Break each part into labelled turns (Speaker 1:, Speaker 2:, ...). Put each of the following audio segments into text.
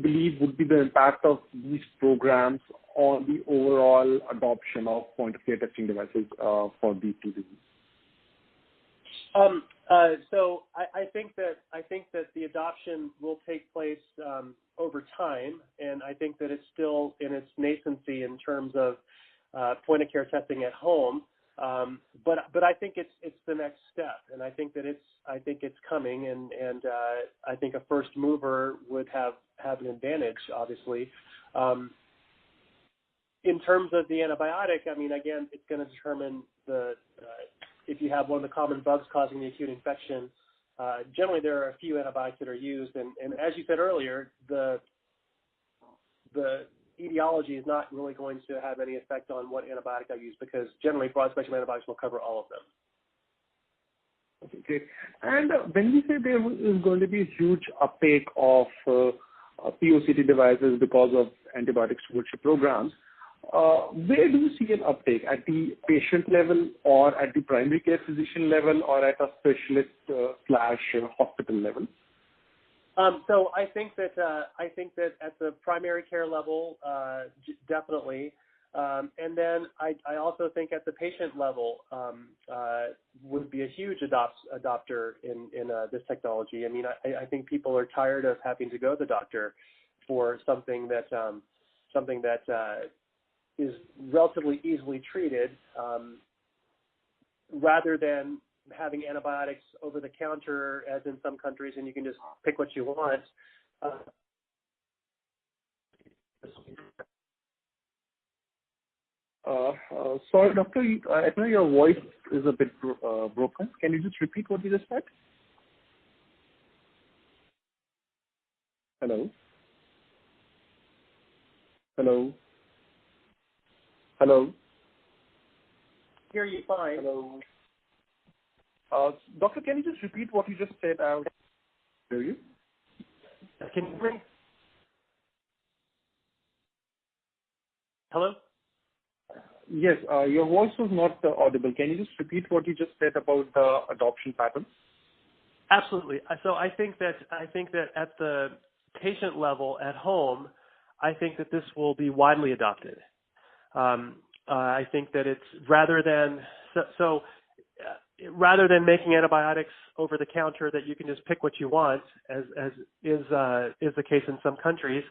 Speaker 1: believe would be the impact of these programs on the overall adoption of point-of-care testing devices for these two diseases?
Speaker 2: So I think that the adoption will take place over time, and I think that it's still in its nascency in terms of point-of-care testing at home. But I think it's the next step, and I think it's coming, and I think a first mover would have an advantage, obviously. In terms of the antibiotic, I mean, again, it's going to determine if you have one of the common bugs causing the acute infection. Generally, there are a few antibiotics that are used, and as you said earlier, the etiology is not really going to have any effect on what antibiotic I use, because generally broad-spectrum antibiotics will cover all of them.
Speaker 1: Okay, great. And when we say there is going to be a huge uptake of POCT devices because of antibiotic stewardship programs, where do you see an uptake? At the patient level, or at the primary care physician level, or at a specialist / hospital level?
Speaker 2: So I think that at the primary care level, definitely, and then I also think at the patient level would be a huge adopter in this technology. I mean, I think people are tired of having to go to the doctor for something that is relatively easily treated, rather than having antibiotics over the counter, as in some countries, and you can just pick what you want.
Speaker 1: Sorry, doctor, I know your voice is a bit broken. Can you just repeat what you just said? Hello? Hello? Hello?
Speaker 2: Hear you fine.
Speaker 1: Hello? Doctor, can you just repeat what you just said? I'll hear you.
Speaker 2: Can you hear me? Hello?
Speaker 1: Yes, your voice was not audible. Can you just repeat what you just said about the adoption pattern?
Speaker 2: Absolutely. So I think that at the patient level at home, I think that this will be widely adopted. I think that it's rather than making antibiotics over the counter that you can just pick what you want, as is the case in some countries.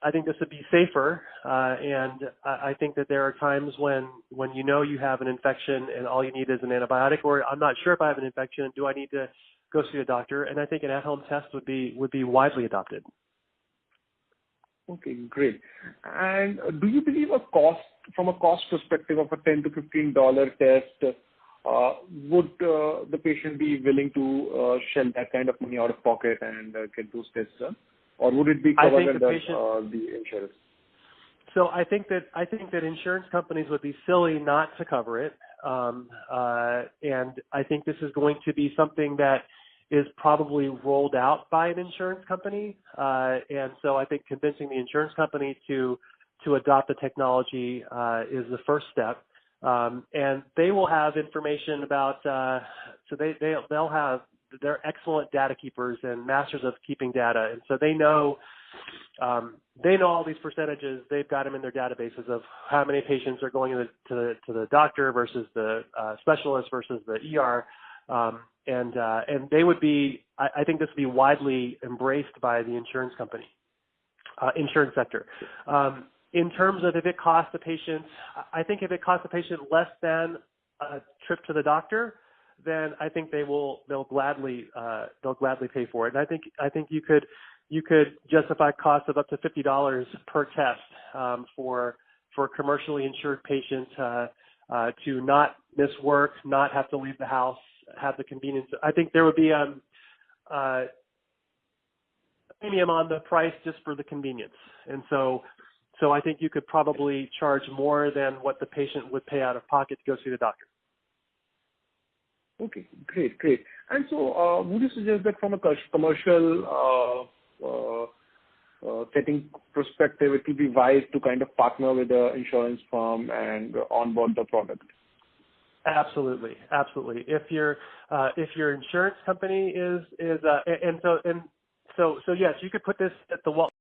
Speaker 2: I think this would be safer, and I think that there are times when you have an infection and all you need is an antibiotic, or I'm not sure if I have an infection, do I need to go see a doctor? And I think an at-home test would be widely adopted.
Speaker 1: Okay, great. And do you believe from a cost perspective of a $10 to $15 test, would the patient be willing to shell that kind of money out of pocket and get those tests done? Or would it be covered under the insurance?
Speaker 2: So I think that insurance companies would be silly not to cover it, and I think this is going to be something that is probably rolled out by an insurance company, and so I think convincing the insurance company to adopt the technology is the first step, and they will have information about. So they'll have. They're excellent data keepers and masters of keeping data, and so they know all these percentages. They've got them in their databases of how many patients are going to the doctor versus the specialist versus the ER, and they would be. I think this would be widely embraced by the insurance sector. In terms of if it costs the patient, I think if it costs the patient less than a trip to the doctor, then I think they'll gladly pay for it. And I think you could justify costs of up to $50 per test for commercially insured patients to not miss work, not have to leave the house, have the convenience. I think there would be a premium on the price just for the convenience, and so I think you could probably charge more than what the patient would pay out of pocket to go see the doctor.
Speaker 1: Okay, great. And so would you suggest that from a commercial setting perspective, it would be wise to kind of partner with the insurance firm and onboard the product?
Speaker 2: Absolutely. If your insurance company is So yes, you could put this at the Walt